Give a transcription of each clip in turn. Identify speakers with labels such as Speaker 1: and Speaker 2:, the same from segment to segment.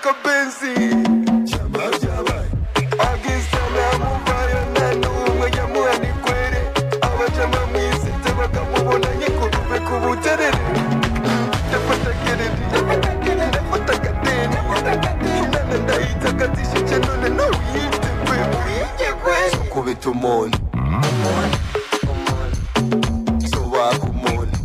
Speaker 1: kabenzi agisana mubayo nanumwe yamuhani kwere abajama mwisite bakamubona nyikurube kubuterere yafata geredi yafata kadeni nana ndahita katishiche none nowiyite kwe kubita umuntu sobaka umuntu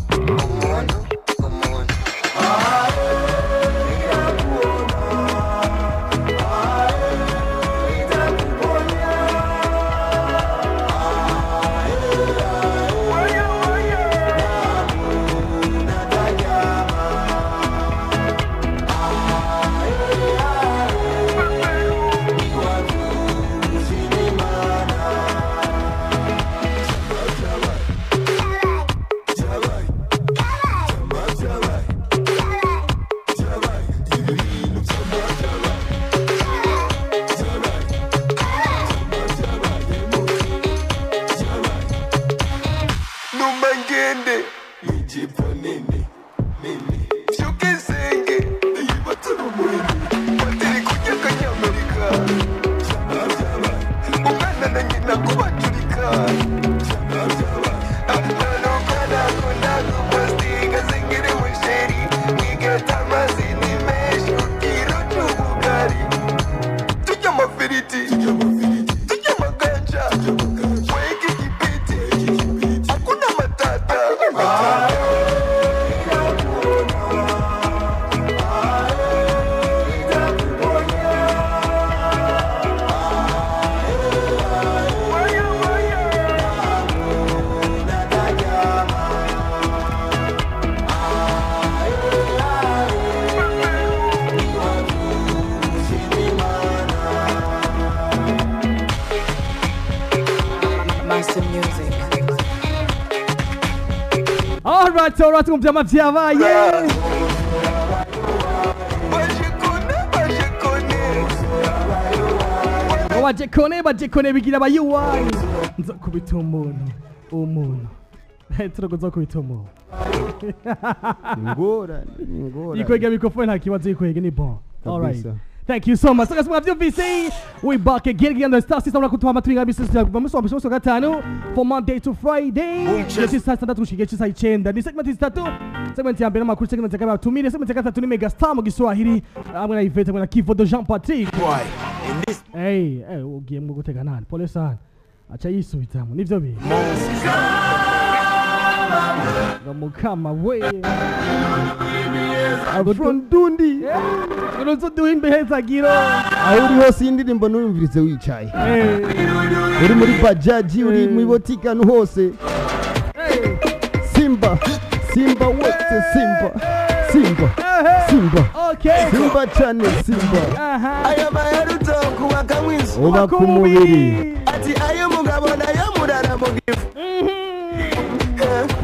Speaker 2: Alright, kumbyama vyabaye. Bajekone bigira bayuwa. Nzo kubita umuntu. Turagoza kubita umuntu.
Speaker 3: Ngora.
Speaker 2: Ikwega mikrofone nta kibazo ikwega ni bon. Alright. Thank you so much. So guys, we VC. We back again on the star system. Kutuha matringa business ya kuvamuswa gatanu for Monday to Friday. This is sasa tatu shigechi sai chenda. Ni segment is tatu. Segment ya mbere makuru segment ya kama 2 minutes. Segment ya tatu ni mega star mu Kiswahili. Amwe event amwe Kivo de Jean Patrick. Hey, ugiye mu gutega nani? Pole sana. Acha yisubitamo. Nivyo bi. Mukama we.
Speaker 3: From Dundi.
Speaker 2: Unozo duhimbe heza giro.
Speaker 3: Ahuri hose indirimbo nurumvirize wicaye. Uri muri bajaji, uri mu botika no hose. Simba wote Simba.
Speaker 2: Okay.
Speaker 3: Simba chane Simba.
Speaker 1: aya maheruto kuwa kamwizi
Speaker 3: Oba kumubiri.
Speaker 1: ati ayo mugabo nayo murara mugifu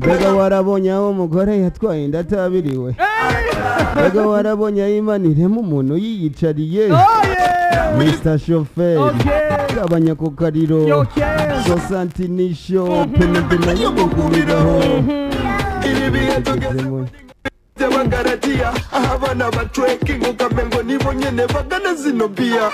Speaker 3: Bega warabonye aho umugore yatwaye ndatabiriwe. Bega warabonye ayimaniremo umuntu yiyicariye. Mr. Chauffeur. Abanyakokariro. Sosanti nisho penende nayo gukubiraho.
Speaker 1: Ibi bihe tugeze Tebangaratia abana ba trekking ukamengo nibo nyene bagana zino bia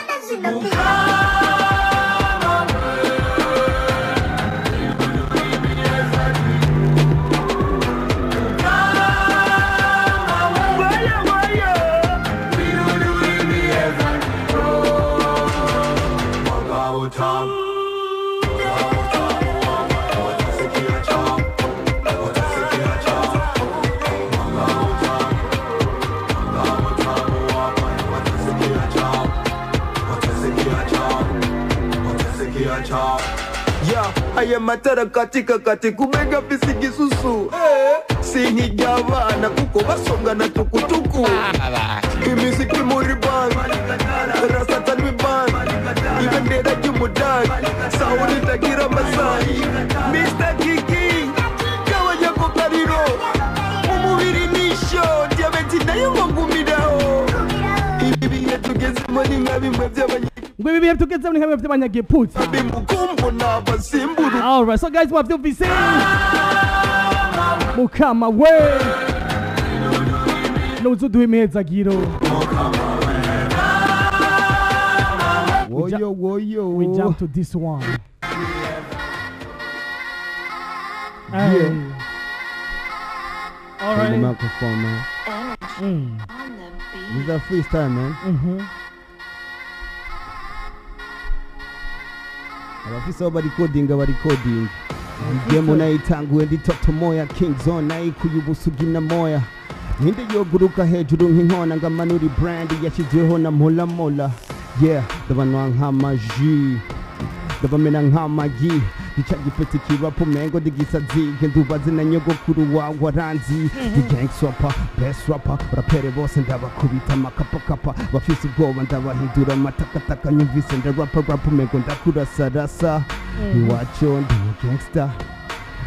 Speaker 1: aya matara katika kubega bisigisusu sinijabana kuko basonga na tukutuku imiziki muri band rasatan mi band ibendera jumudani sauri tagira masai Mr. Kiki kawanya kokariro umubiri nisho diabeti nayo ngumidao ibi yatugeze muri ngabimwe by'abanye
Speaker 2: We have to get something have to get put. Alright, so guys, we have to be saying Mukama way. No to do him heads agiro.
Speaker 3: Woyo.
Speaker 2: We jump to this one.
Speaker 3: Yeah.
Speaker 2: All
Speaker 3: On the
Speaker 2: right.
Speaker 3: microphone, man. This is a freestyle, man. Abafisa baricoding. Igemo nayitanguye nditoto moya King Zone nayikuye ubusugina moya. Ninde yoguruka hejuru nk'inkona ngamanuri brand yashizweho na mola. Yeah, ndabanwa nk'amaji. Ndabamena nk'amagi. Dicha gipeti kirapo mengo digisazi ndubaze na nyogokuru wa waranzi the gang swapper best rapper rapere bose ndabakubita makapakapa bafise ubwoba ndabahindura matakataka nyumvise ndarapper mengo ndakurasarasa iwacho ndi gangster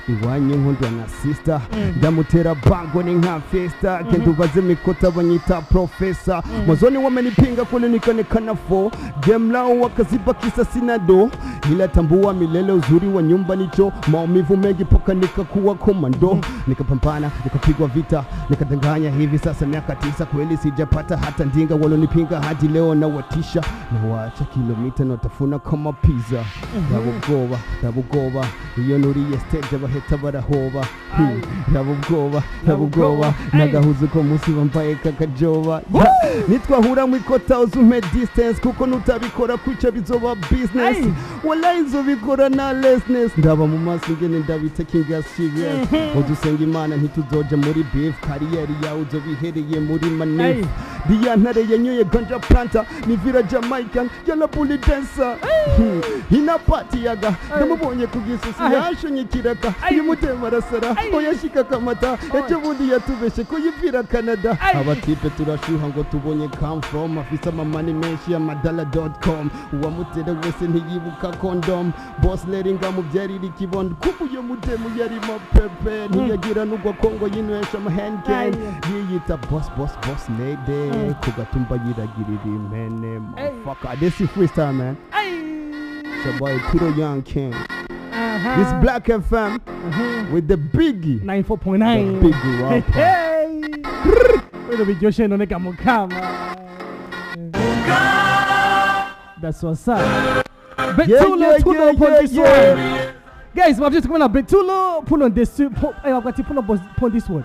Speaker 3: iwanyu nkundwa na sister ndamutera bango ni nka festa kendubaze mikota banyita professor mozoni wamenipinga kunenikana fo game lao wakaziba kisa sinado ila tambua milele uzuri wa nyumba nicho maumivu mengi poka nikakuwa komando nikapambana nikapigwa vita nikadanganya hivi sasa miaka 9 kweli sijapata hata ndinga walonipinga hadi leo na watisha na waacha kilomita na tafuna kama pizza ndabugoba iyo nuriye stage abaheta barahoba ndabugoba nagahuze ko musi bambaye kakajoba nitwahura mu ikota uzume distance kuko nutabikora kwica bizoba business wala izo bikora na lessness ndaba mu maso ngene ndabitakinga serious udusenga imana ntituzoja muri beef kariyeri yawe uzobihereye muri manef diya ntare yanyoye ganja planta ni vira Jamaican yala bully dancer ina party yaga ndamubonye kugisusi yashonye kiraka yimutema rasara oyashika kamata ejo bundi yatubeshe kuyivira Canada abatipe turashuha ngo tubonye come from afisa mamani menshi ya madala.com uwamutere wese ntiyibuka condom boss leringa mu byariri kibondo kubuye mutemu yari mapepe ntiyagira nugwa kongo yinwesha ma hand game yiyita boss lady kugatumba yiragirira imene motherfucker this is freestyle man so boy Turo Young King this Black FM with the biggie
Speaker 2: 94.9
Speaker 3: biggie rapper
Speaker 2: wewe bijoshe noneka mukama that's what's up Bain Turo pull up on this one guys we've just come on Bain Turo pull on this I've got to pull up on this one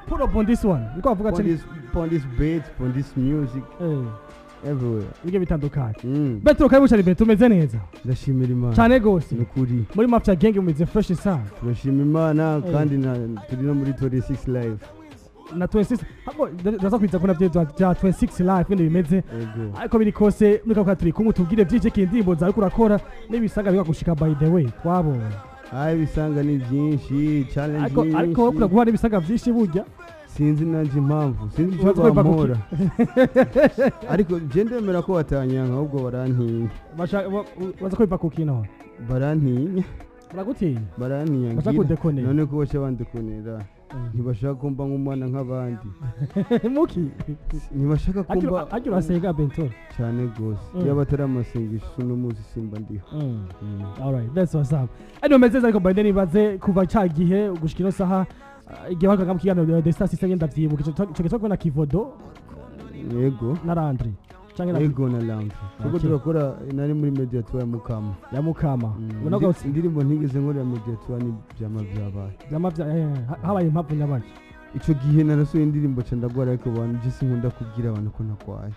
Speaker 2: pull up on this one you can't forget
Speaker 3: on this beat on this music everywhere
Speaker 2: we give it bitandukanye Bain Turo karibu cyane Bain tumeze neza
Speaker 3: ndashimira Imana
Speaker 2: cyane gose
Speaker 3: nukuri
Speaker 2: muri mafya gang umeze fresh sana
Speaker 3: turashima Imana kandi turi no muri 26 live
Speaker 2: na 26 habo ndaza kwiza kuna bye bya 26 live kandi bimeze ariko biri kose muri kwa turi kumwe tubwire byije kindimbo za kurakora n'ibisanga bika gushika by the way twabonye
Speaker 3: bisanga ni byinshi challenge
Speaker 2: ariko guha n'ibisanga byinshi burya
Speaker 3: sinzi nanje impamvu sinzi icyo bamora ariko je ndemera ko batanyanga ahubwo barantinya
Speaker 2: baza kwipa kukino
Speaker 3: barantinya
Speaker 2: barantinya
Speaker 3: none ko bacha bandekonera ntibashaka kumba nk'umwana nk'abandi
Speaker 2: muki
Speaker 3: ntibashaka kumba
Speaker 2: ajya urasega Bain Turo
Speaker 3: cyane gose yaba ataramusengesho n'umuzi simba ndiho
Speaker 2: all right that's what's up mezeza ariko by then baze kuva cyagihe gushikino saha igihe bakaga mu kiganiro de station segenda byibuka cyo kubona kivodo
Speaker 3: yego
Speaker 2: na Landry
Speaker 3: yego na Landry kuko turakora nari muri mediator ya Mukama
Speaker 2: unaga
Speaker 3: indirimbo ntigeze nkorera mediator ni byama
Speaker 2: habaye impamvu nyabaki
Speaker 3: ico gihe narasoye indirimbo cyane ndagwara ariko abantu je nkunda kubwira abantu ko nakwaye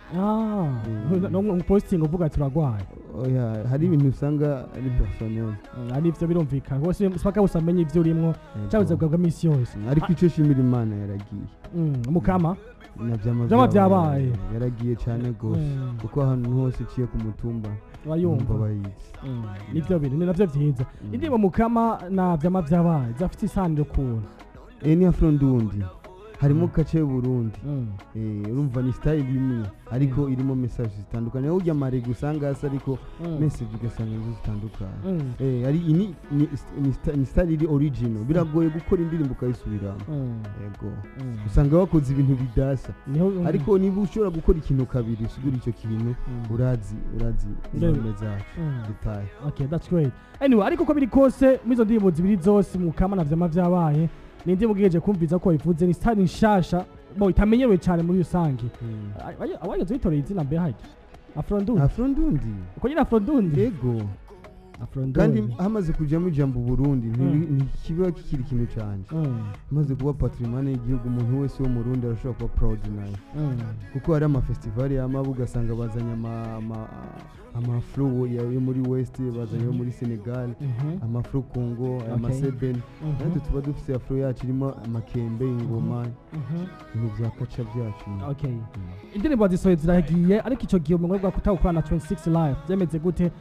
Speaker 2: no posting uvuga turagwaye
Speaker 3: oya hari ibintu usanga ari personnel
Speaker 2: ari ivyo birumvikana hose spaka usamenye ivyo urimo cyabuze bwa misi yose
Speaker 3: ariko ico shimira Imana yaragiye
Speaker 2: Mukama
Speaker 3: na
Speaker 2: byama byabaye
Speaker 3: yaragiye cyane gose kuko ahantu hose ciye ku mutumba
Speaker 2: bayumva
Speaker 3: bayizi
Speaker 2: nivyo bintu ni navyo byiza indirimbo Mukama na byama byabaye zafite isaniro kuntu
Speaker 3: ni afro ndundi harimo kace Burundi urumva ni style imwe ariko irimo message zitandukanye aho ujyamare gusanga asa ariko message ugasanga zitandukanye ari ni style iri original biragoye gukora indirimbo ukayisubiramo yego usanga bakoze ibintu bidasa ariko niba ushobora gukora ikintu kabiri usubira icyo kintu urazi message detail
Speaker 2: okay that's great anyway ariko ko biri kose mizo ndirimbo zibiri zose Mukama na vyama byabaye nindi mugiye kumviza ko ivuze ni style nshasha bo itamenyewe cyane muri rusange abayo zitoreye izina mbe haje
Speaker 3: Afrondundi
Speaker 2: uko nyine Afrondundi
Speaker 3: yego kandi hamaze kujyamo ijambo Burundi ntikiba kikiri ikintu cyane maze kuba patrimoine y'igihugu umuntu wese wo mu Burundi arashobora kuba proud nayo kuko hari amafestival y'amabu ugasanga bazanye amaflo yo muri West bazanye yo muri Senegal amaflo Congo amaseben kandi tuba dufite afro yacu irimo amakembe ingoma ibintu bya kaca byacu
Speaker 2: indirimbo zisohoye ziragiye ariko icyo gihe umuntu bwa kutawukorana 26 live byemeze gute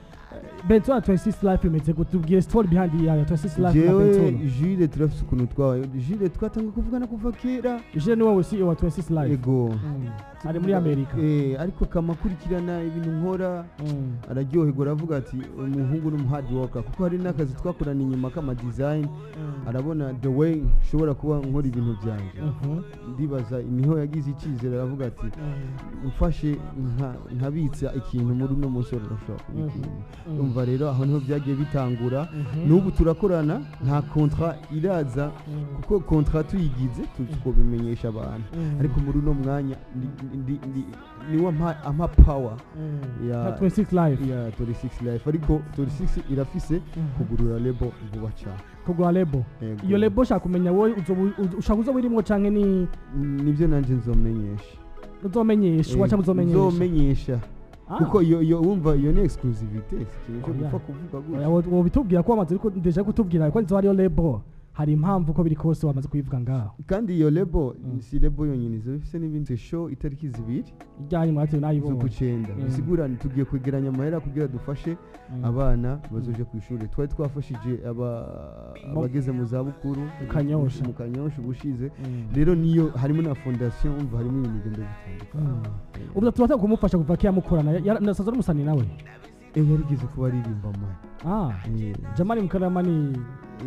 Speaker 2: Bain Turo 26 live imeze gutubwira story behind yayo 26 live na Bain Turo
Speaker 3: Jules turafise ukuntu twawe Jules twatanga kuvugana kuva kera
Speaker 2: Jules ni wowe CEO wa 26 live
Speaker 3: yego
Speaker 2: ari muri Amerika
Speaker 3: ariko kamakurikirana ibintu nkora araryoherwa aravuga ati umuhungu ni hard worker kuko hari n'akazi twakorana inyuma kama design arabona the way nshobora kuba nkora ibintu byanjye ndibaza niho yagize icyizere aravuga ati umfashe nkabitsa ikintu muri no musoro urashobora kubikira umva rero aho niho byagiye bitangura n'ubu turakorana nta contrat iraza kuko contrat tuyigize tubimenyesha abantu ariko muri no mwanya ni ama power
Speaker 2: ya 26 live
Speaker 3: ya 26 live ariko 26 irafise kugurura label vuba cyane
Speaker 2: kugura label iyo label shaka kumenya wowe ushaka uzo birimo canke
Speaker 3: nivyo nanje
Speaker 2: uzomenyesha wacha
Speaker 3: uzomenyesha kuko iyo wumva iyo ni exclusivity cyo gupfa kuvuga gutya
Speaker 2: wo bitubwira ko amaze ariko ndeje kutubwira ko nzo ari yo label hari impamvu ko biri kose wamaze kuyivuga ngaho
Speaker 3: kandi iyo label si label yonyine zifise n'ibindi show itariki zibiri
Speaker 2: ijyanye mwate nayibona
Speaker 3: zo kucenda bisigura tugiye kwegeranya amahera kugira dufashe abana bazoje ku ishuri twari twafashije abageze mu za bukuru mu kanyosha ubushize rero niyo harimo na fondation umva harimo ibintu bigenda bitandukanye
Speaker 2: ubwo tubataka kumufasha kuva kiya mukorana nasaza n'umusani nawe
Speaker 3: yarigeze kuba aririmba mwe
Speaker 2: Jamani Mkaramani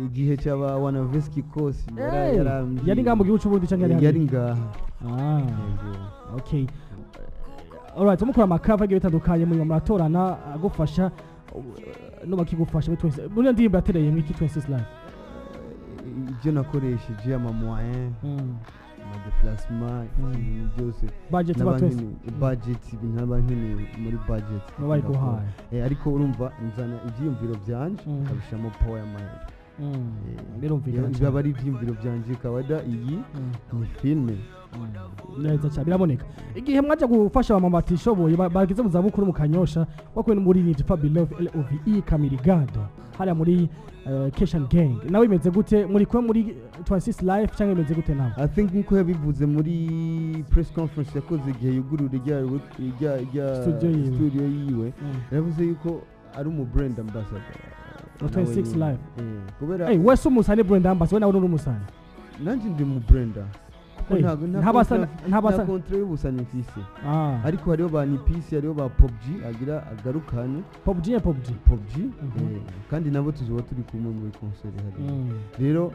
Speaker 3: igihe cyaba wanaveski course
Speaker 2: yari ngambo gihugu cy'uburundi cyangwa
Speaker 3: yari ngaha
Speaker 2: okay alright umukora amakava agiye bitandukanye muri muratorana agufasha no bakigufasha muri ndirimbo yatereye mwiki 26 live
Speaker 3: ibyo nakoresheje ama moyen ma déplacement byose
Speaker 2: budget
Speaker 3: ibintu abankene muri budget
Speaker 2: bari guhaye
Speaker 3: ariko urumva nzana ibyiyumviro byanje abishamo power y'amahera
Speaker 2: birumvikana
Speaker 3: byaba ari ibyiyumviro byanje kabada iyi ni filme
Speaker 2: neza cyane biraboneka igihe mwaje gufasha abamama batishoboye bagize mu zabukuru mu kanyosha wakuye muri ni Fabelove LOVE Kamirigado hariya muri Keshan Gang nawe imeze gute muri kwa muri 26 live cyangwa imeze gute nawe
Speaker 3: I think nko yabivuze muri press conference yakoze igihe yugurura studio yiwe yavuze yuko ari mu brand ambassador
Speaker 2: 26 live kubera wese umusane brand ambassador nawe uri umusane
Speaker 3: nanje ndi mu brand nta kontre y'ubusani mfise ariko hariho ba nipisi hariho ba PUBG agira agarukane PUBG kandi nabo tuzoba turi kumwe muri concert hari rero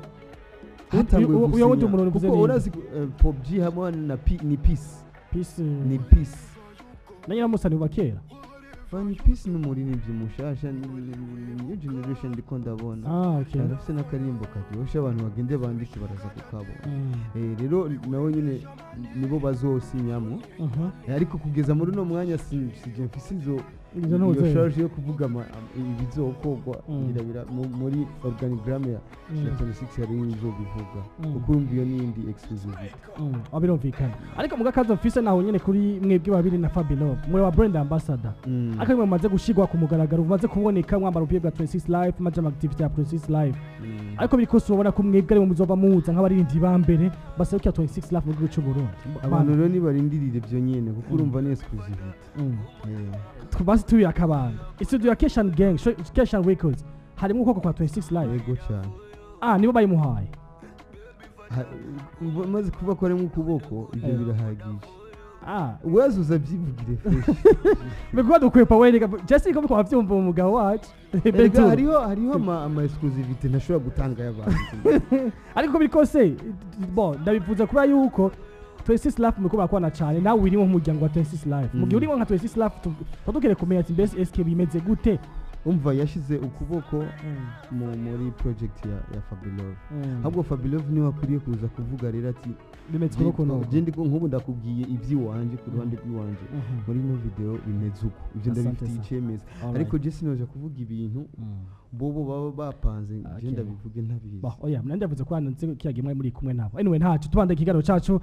Speaker 2: uyo wundi umuntu
Speaker 3: kuko urazi PUBG hamwe na ni peace
Speaker 2: nanya musani bakera
Speaker 3: Funny peace n'umuri n'ibyimushasha ni generation ndiko ndabona arafise n'akarimbo karyosha abantu bagende bandiki baraza kukabona rero nawe nyine nibo bazosinyamo ariko kugeza muri no mwanya sije mfise izo charge yo kuvuga ibizokogwa birabira muri organigramme ya 26 hari izo bivuga kuko iyo nindi exclusivity
Speaker 2: abirumvikana ariko mugakazo mfise naho nyine kuri mwebwe babiri na Fabelove muri wa brand ambassador akamwe mumaze gushigwa ku mugaragaro umaze kuboneka mwambara ubwiye bwa 26 live majama activity ya 26 live ariko bikose ubona ko mwebwe ari mu muzova muza nk'abarindi bambere baserukiya 26 live mu gihugu cy'u Burundi
Speaker 3: abantu rero nibarindirire byo nyene kuko urumva ni exclusivity
Speaker 2: twabasi tuya akabanga studio ya Keshan Gang Keshan Records harimo ukoko kwa 26 live
Speaker 3: yego cyane
Speaker 2: nibo bayimuhaye
Speaker 3: maze kuba ko ari mu kuboko ibyo birahagije uwazuza byivugire fresh
Speaker 2: bikuba dukwepa wereka just ko bikwa byumva umugabo wacu
Speaker 3: hariho ama exclusivity ntashobora gutanga y'abantu
Speaker 2: ariko bikose ndabivuze kuba yuko 26 live muko bakwana cyane nawe wirimo nk'umuryango wa 26 live mu gihe urimo nka 26 live tudukere kumenya ati mbese SK bimeze gute
Speaker 3: umva yashize ukuboko muri project ya Fabelove ahubwo Fabelove niwe akwiriye kuza kuvuga rero ati
Speaker 2: bimeze uko no
Speaker 3: je ndiko nkubu ndakubwiye ivy'iwanje ku ruhande rw'iwanje muri no video bimeze uko ivyo ndabifitiye icemeza ariko je sinoje kuvuga ibintu bobo baba bapanze je ndabivuge ntabizi
Speaker 2: oya mnandi yavuze ko hanze kiyagemwe muri kumwe nabo anyway ntacu tubande ikigaro cacu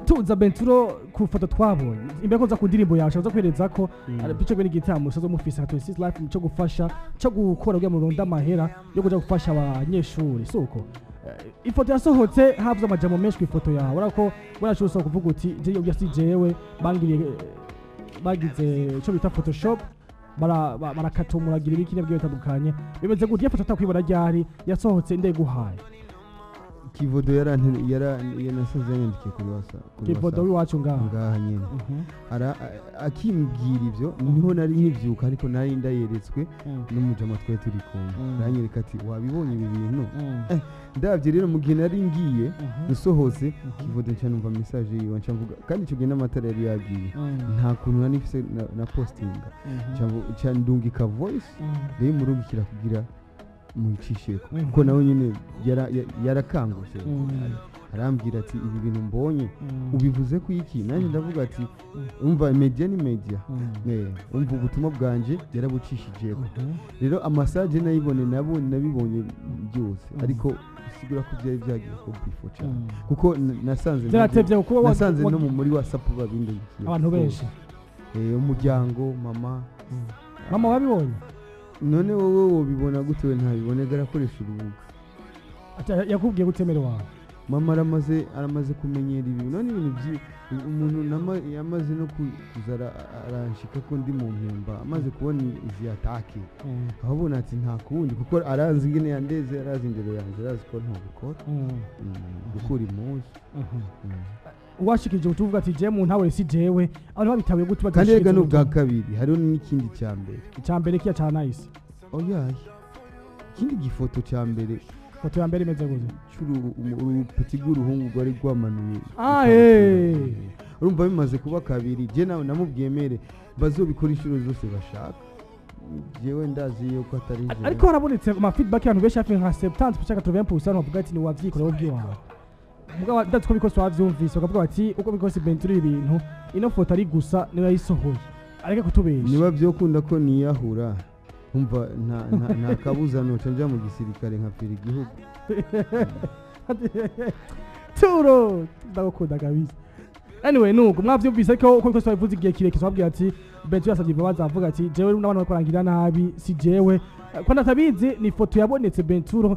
Speaker 2: tuza Bain Turo ku foto twabonye imbere ko za ku ndirimbo yawe shaza kwereza ko pico gwe n'igitamo shaza mufisa 26 life cyo gufasha cyo gukora bwa mu ronda mahera yo kuja gufasha abanyeshuri suko ifoto yasohotse havuze amajambo menshi ku ifoto yawe urako burashusa kuvuga uti je yasi jewe bangiriye bagize cyo bita photoshop barakatumuragira ibikine byo bitandukanye bimeze gutya foto takwibona ryari yasohotse ndeguhaye
Speaker 3: kivodo yanasoze yandikiye kuri wasa
Speaker 2: kivodo wiwacu ngaha
Speaker 3: nyene akimbwira ivyo niho nari nkivyuka ariko nari ndayeretswe n'umujama twe turi kumwe ranyereka ati wabibonye ibi bintu ndavye rero mu gihe nari ngiye gusohotse kivodo cyanumva message yiwe ncamvuga kandi ico gihe n'amatara yari yagiye nta kuntu nari mfise na postinga cyandungika voice rero murungikira kugira muicisheko kuko nawe nyine yarakangutse arambwira ati ibi bintu mbonye ubivuze ku iki nanjye ndavuga ati umva media ni media umva ubutumwa bwanje yarabucishijeko rero amasaje nabibonye byose ariko sigura ko byari byagiye ko before cyane kuko nasanze no muri WhatsApp babindi
Speaker 2: abantu benshi
Speaker 3: umuryango mama
Speaker 2: babibonye
Speaker 3: none wowe wobibona gute ntabibone garakoresha urubuga
Speaker 2: yakubwiye gutemera wawe
Speaker 3: mama aramaze kumenyera ibi none ibintu umuntu yamaze no kuzara aranshika ko ndi mu mpemba amaze kubona izi atake abona ati nta kundi kuko aranzi ingene yandeze arazi indero yanjye arazi ko ntubikora gukura impuzu
Speaker 2: washikije utuvuga ati je mu ntawe si jewe abantu babitabuye gute
Speaker 3: kandi rega no bwa kabiri hariho n'ikindi cyambere
Speaker 2: kiya ca nice
Speaker 3: oya ikindi gifoto cyambere
Speaker 2: foto ya mbere imeze gute
Speaker 3: churu petit guruhungu gwari gwamanuye urumva bimaze kuba kabiri je nawe namubwiyemere bazobikora inshuro zose bashaka jewe ndazi yuko atari je
Speaker 2: ariko harabonetse ama feedback y'abantu benshi hafi nka 70% bavuga ati ni wavyikoreho bwiwawe mugabo ndatsko bikoso wavyumvise bakavuga bati uko bikoso Bain Turo ibintu ino foto ari gusa niyo yayisohoye areke kutubesha
Speaker 3: niba byokunda ko niyahura umva nta kabuza noca nja mu gisirikare nkapfira igihugu
Speaker 2: Turo ndagukunda kabisa anyway nuko mwavyumvise ko uko bikoso bivuze igihe kirekire twabwiye ati Bain Turo yasabye imbabazi avuga ati jewe n'abantu bakorangira nabi si jewe ko ndatabizi ni foto yabonetse Bain Turo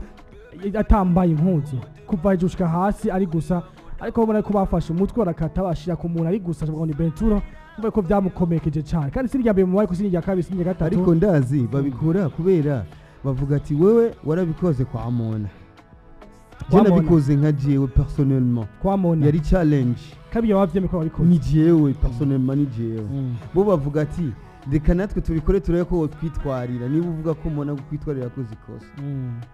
Speaker 2: atambaye impuzu kuva ijushika hasi ari gusa ariko babona ko bafashe umutwe barakata bashira ku muntu ari gusa ngo ni Bain Turo umva ko byamukomekeje cyane kandi sinijya mbere mu wayi kusinijya kabiri sinijya gatatu
Speaker 3: ariko ndazi babikora kubera bavuga ati wewe warabikoze kwa Mona je nabikoze nka jewe personnellement
Speaker 2: kwa Mona
Speaker 3: yari challenge
Speaker 2: kabiye wavyeme ko wabikoze
Speaker 3: ni jewe personnellement ni jewe bo bavuga ati reka natwe tubikore turebe ko twitwarira niba uvuga ko Mona kwitwarira ko zikosa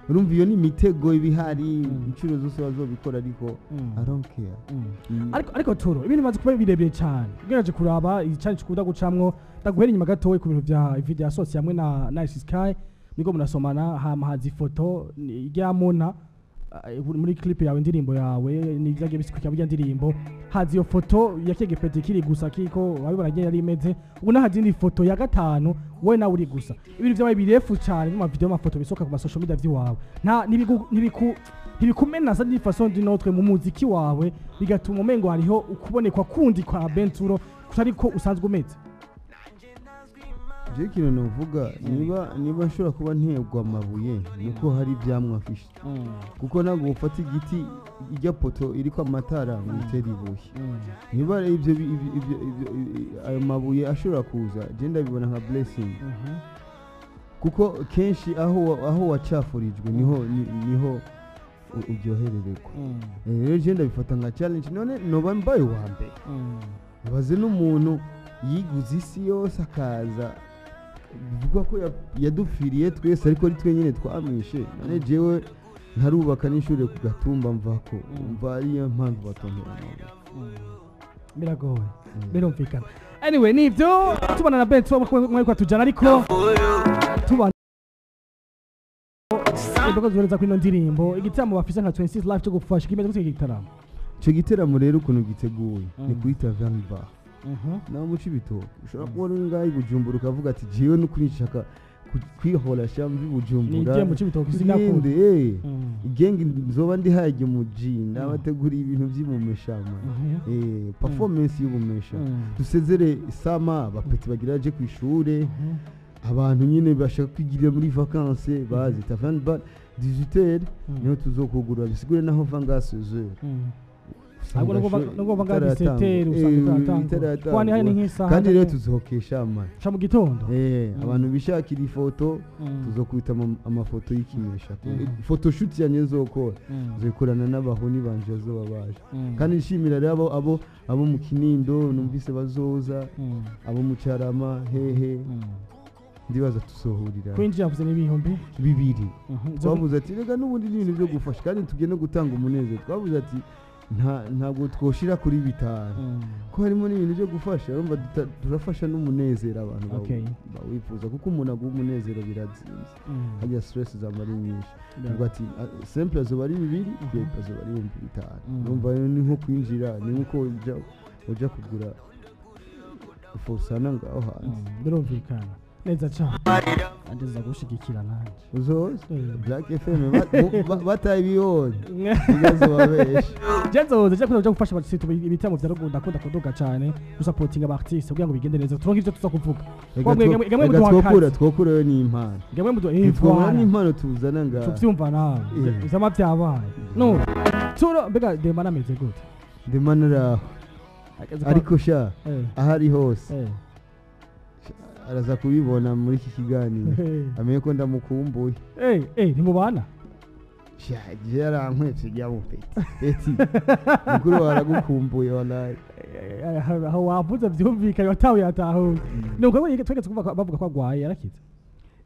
Speaker 3: urumva iyo ni mitego ibihari incuro zose bazobikora ariko I don't care
Speaker 2: ariko Turo ibintu maze kuba birebire cyane ugereje kuraba icyanyi cikuda gucamwo ndaguhera inyuma gatowe ku bintu bya video yasohotse hamwe na Nice Sky niko munasomana hamahazi ifoto ya Mona muri clip yawe indirimbo yawe nizage bisikukya burya ndirimbo hazi iyo foto yakege peti kiri gusa kiko wabibona ngiye yari imeze ubona hazi indi foto ya gatanu we na uri gusa ibintu byabaye birefu cyane mu video amafoto bisoka ku social media by'iwawe nta ntibikumena sa di façon d'une autre mu muziki wawe bigatuma umengo hariho ukubonekwa kundi kwa Bain Turo kutari ko usanzwe umeze
Speaker 3: je kino novuga niba nshobora kuba ntebwa amabuye nuko hari ibyamwa afishe kuko nago ufata igiti ijya poto iriko amatara ngitera ibuye niba ibyo ayo mabuye ashobora kuza je ndabibona nka blessing kuko kenshi aho wacafurijwe niho ubyoherereko rero je ndabifata nka challenge none noba mbaye wa mbere baze n'umuntu yiguze isi yose akaza bivuga ko yadupfiriye twese ariko ari twe nyine twamwishe none jewe ntarubaka n'ishure ku gatumba mvako umva ariyo mpamvu batontera
Speaker 2: biragoye birumvikana anyway nivyo tubana na Bain Turo mwari kwa tujana ariko tubana Iboko zoreza kwino ndirimbo igitaramo bafise nka 26 live cyo gufasha kimeze gutse igitaramo.
Speaker 3: Ico giteramo rero ukuntu giteguye ni kuri Tavern Bar. Naho muci bitoke ushobora kubona uri ngaho Bujumbura ukavuga ati jewe no kuri nshaka kwihora shambi Bujumbura.
Speaker 2: Ni muci bitoke sinakunda.
Speaker 3: Igenge nzoba ndi haje mu G abategura ibintu by'imumeshama. Performance y'ubumesha. Dusezere sama bapeti bagiraje ku ishure. Abantu nyine bashaka kwigirira muri vacances bazi Tavern Bar 18h niho tuzokugura bisigure naho vanga 16h.
Speaker 2: Ahubwo ngo banga 17h usanga kwani hari nk'isaha
Speaker 3: kandi rero tuzohokesha ama
Speaker 2: cha mu gitondo
Speaker 3: abantu bishakira ifoto tuzokwita amafoto y'ikimesha photoshoot yanezokora zikorana n'abahoni banje zo babaje kandi nshimira rero abo mu Kinindo numvise bazoza abo mu Carama hehe ndibaza tusohurira
Speaker 2: kwinjira yavuze n'ibihumbi
Speaker 3: 2 twavuze ati rega n'ubundi n'ibintu byo gufasha kandi tugiye no gutanga umunezero twavuze ati ntabwo twoshira kuri bitanu ko harimo n'ibintu byo gufasha urumva turafasha n'umunezero abantu bawifuza kuko umuntu aguha umunezero birazimye hajya stress zamari nyinshi ubwo ati simple azoba ari 2 gap azoba ari 5 urumva ni nko kwinjira ni nko uja kugura ufusana ngaho hanze
Speaker 2: birumvikana neza cyane andeza gushigikira nanje
Speaker 3: uzoze Black FM bataye biyone bigazo babesha
Speaker 2: Jenzo cyo kuja gufasha abasitu ibitamo bya rugunda akunda kudoga cyane gusupportinga abartiste kugira ngo bigende neza turonke ivyo tuza kuvuga
Speaker 3: gamwe twokura ni impano
Speaker 2: gamwe mudo
Speaker 3: ni impano tuzana nga
Speaker 2: tuvyumva nawe izama byabaye no turo bega de mana meze gute
Speaker 3: de manara ariko sha ahari hose araza kubibona muri iki kiganiro amenye ko ndamukumbuye
Speaker 2: ntimubana
Speaker 3: shaje yarankwetse ryamupeti mukuru waragukumbuye wallahi
Speaker 2: aho wavuze byumvikanye watawe yataho nuko twegetse kuvuga bavuga ko agwaye yarakize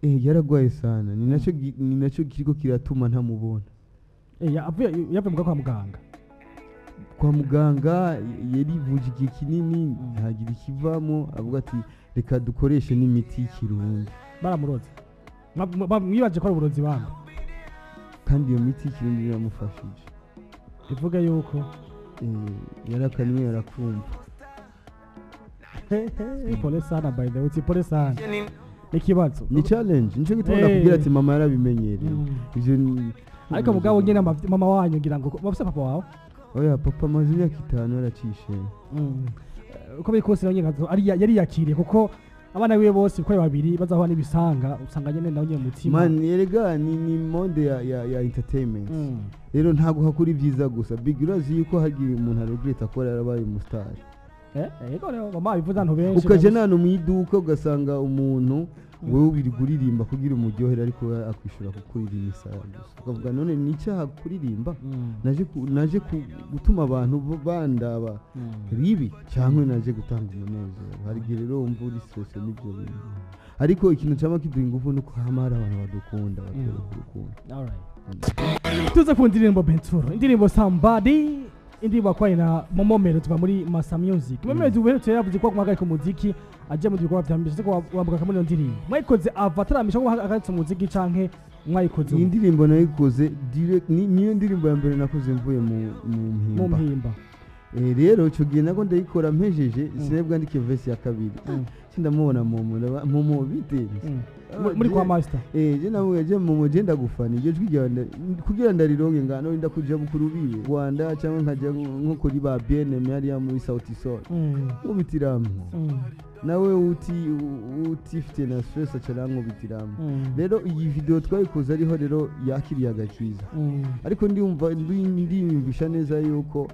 Speaker 3: yaragwaye sana ni naco kiriko kiratuma ntamubona
Speaker 2: yavuye
Speaker 3: kwa muganga yarivuje igihe kinini ntagira ikivamo avuga ati reka dukoreshe n'imiti y'ikirundi
Speaker 2: baramuroze mwibaje ko ari uburozi bamwe
Speaker 3: kandi iyo miti y'ikirundi iramufashije
Speaker 2: ivuga yuko
Speaker 3: yarakanwe yarakumva
Speaker 2: pole sana by the way pole sana ikibazo
Speaker 3: ni challenge nico gituma kugira ati mama yarabimenyereye ivyo
Speaker 2: ariko mugabo nyine mama wanyu ngira ngo bafise papa wawe
Speaker 3: oya papa maze imyaka 5 yaracishe
Speaker 2: uko bikose nawe nyine yari yakiriye kuko abana biwe bose uko babiri bazahwa n'ibisanga usanga nyene nawe nyine mutima
Speaker 3: man yerega ni monde ya entertainment rero ntago hakuri byiza gusa big urazi yuko hagiye umuntu aregreta ko yarabaye umustar
Speaker 2: yego rero mama bivuza nto benshi
Speaker 3: ukaje nano mwiduka ugasanga umuntu wewe ubiri kuririmba kugira umuryohera ariko akwishura kukuririmba isaha gusa ukavuga none ni icyaha kuririmba naje gutuma abantu bandaba ribi cyangwa naje gutanga umunezero hari gihe rero umva uri stress n'ibyo bintu ariko ikintu cyama kiduha ingufu nuko hamara abantu badukunda batera kurukunda
Speaker 2: alright tuza ku ndirimbo Bain Turo indirimbo Somebody indirimbo kwa ina momomero tuba muri Masa Music momomero tuberetse yavuze ko kumagara ku muziki aje mu bikorwa byambije ko wambuka kamwe ndirimbo mwayikoze avataramisha ko agatse muziki canke mwayikoze
Speaker 3: indirimbo nayikoze direct niyo ndirimbo ya mbere nakoze mvuye mu mpimba rero cyo gihe nako ndayikora mpejeje sinebwa ndike verse ya kabiri sindamubona momo bitenze
Speaker 2: muri kwa master
Speaker 3: je nawe je momo je ndagufana iryo jwi kugira ndarironge ngano ndakuja bukuru biwe Rwanda cyangwa nkaja nko kuri ba BNM yari ya muri Sauti Sol ubitiramu nawe utifite na stress acarango bitiramu rero iyi video twayikoze ariho rero yakiriye agakiza ariko ndiyumvisha neza yuko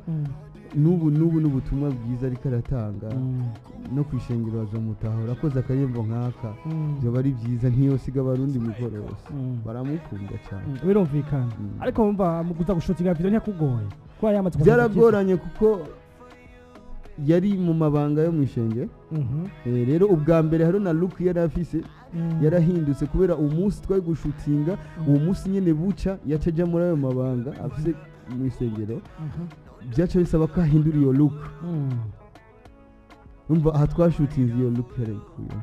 Speaker 3: nubu n'ubutumwa bwiza ariko aratanga no kwishengero bazomutahura akoze akayembo nkaka byo bari byiza ntiyo siga barundi mikorose baramukunda cyane
Speaker 2: birumvikana ariko umva muguza gushutinga video ntiyakugoye kwa yamaze
Speaker 3: byaragoranye kuko yari mu mabanga yo mwishenge rero ubwa mbere haro na look yari afise yarahindutse kubera umunsi twari gushutinga uwo munsi nyene buca yacaja muri ayo mabanga afise mwishengero byaca bisaba ko ahindura iyo look umva aha twashutinze iyo look yarekuye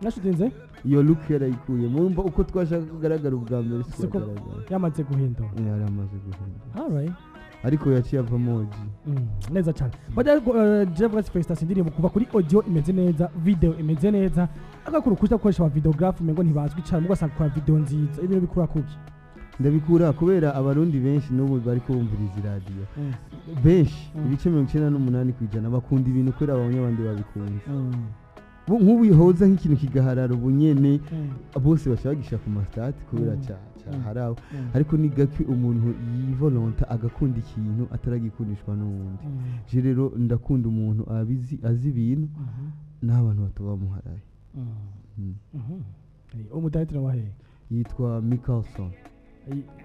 Speaker 2: nashutinze
Speaker 3: iyo look yarayikuye murumva uko twashaka kugaragara ubwa mbere
Speaker 2: siko yamaze guhindura
Speaker 3: yaramaze guhindura
Speaker 2: alright
Speaker 3: ariko yaciye ava moji
Speaker 2: neza cyane bajya Jeffrey's Festas indirimbo kuva kuri audio imeze neza video imeze neza agakuru kuja gukoresha aba videographe mengo ntibazwi cyane mugasanga kwa video nziza ibintu bikura kuki
Speaker 3: ndabikura kubera abarundi benshi n'ubu bari kumviriza radio benshi ibice 98% bakunda ibintu kubera abanye abandi babikunze nk'ubu ihoza nk'ikintu kigaharara ubunyene bose bashagisha ku mastati kubera harawe ariko ni gake umuntu yivolonta agakunda ikintu ataragikundishwa n'uwundi je rero ndakunda umuntu azi ibintu n'abantu batobamuharaye
Speaker 2: umudayitira wahe
Speaker 3: yitwa Mickelson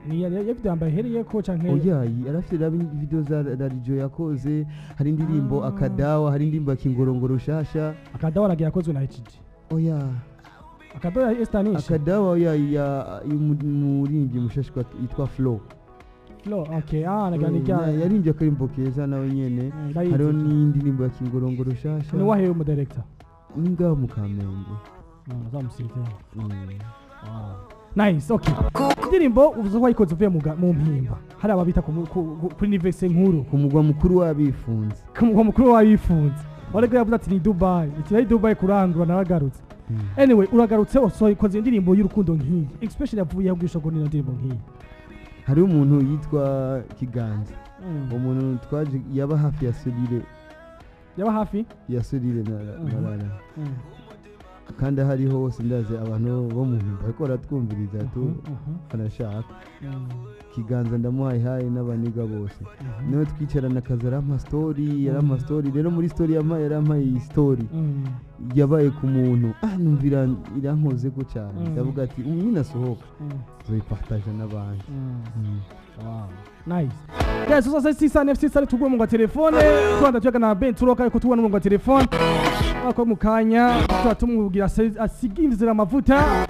Speaker 2: ni yabyambaye hereye ko canke
Speaker 3: oya arafite video za radio yakoze hari indirimbo akadawa hari indirimbo kingorongoro shasha
Speaker 2: akadawa ragiye yakozwe na HG
Speaker 3: oya
Speaker 2: akadawa estanish
Speaker 3: akadawa ya murimbye mushashwa yitwa Flow
Speaker 2: okay naganiga
Speaker 3: yarimbye akarimbo keza nawe nyene hariho n'indi ndirimbo ya kingorongoro shasha
Speaker 2: ni wahe mu director
Speaker 3: ninga mu Kamenge
Speaker 2: zamusite nice okay indirimbo uvuze ko wayikoze uvuye mu mpimba hari ababita kuri Universe nkuru
Speaker 3: ku mugwa mukuru wabifunze
Speaker 2: warega yavuze ati ni Dubai ikiri Dubai kurangura naragarutse anyway uragarutse ikoze indirimbo y'urukundo nk'iyi especially yavuye yabwisha ngo ni indirimbo nk'iyi
Speaker 3: hari umuntu yitwa Kiganza umuntu twaje yaba hafi ya Solire narara kandi hari hose ndaze abantu bo mu mpimba ariko baratwumviriza tu anashaka Kiganza ndamuhaye haye n'abaniga bose niwe twicarana akazara story rero muri story yarampaye story yabaye ku muntu numvira irankoze ko cyane ndavuga ati nasohoka zoyipartage n'abandi
Speaker 2: nice guys sasa sisa tugwe mu telefone twanda tuyaga na Bain Turo ko tubona mu telefone ako mukanya twatumubwira asiginzira amavuta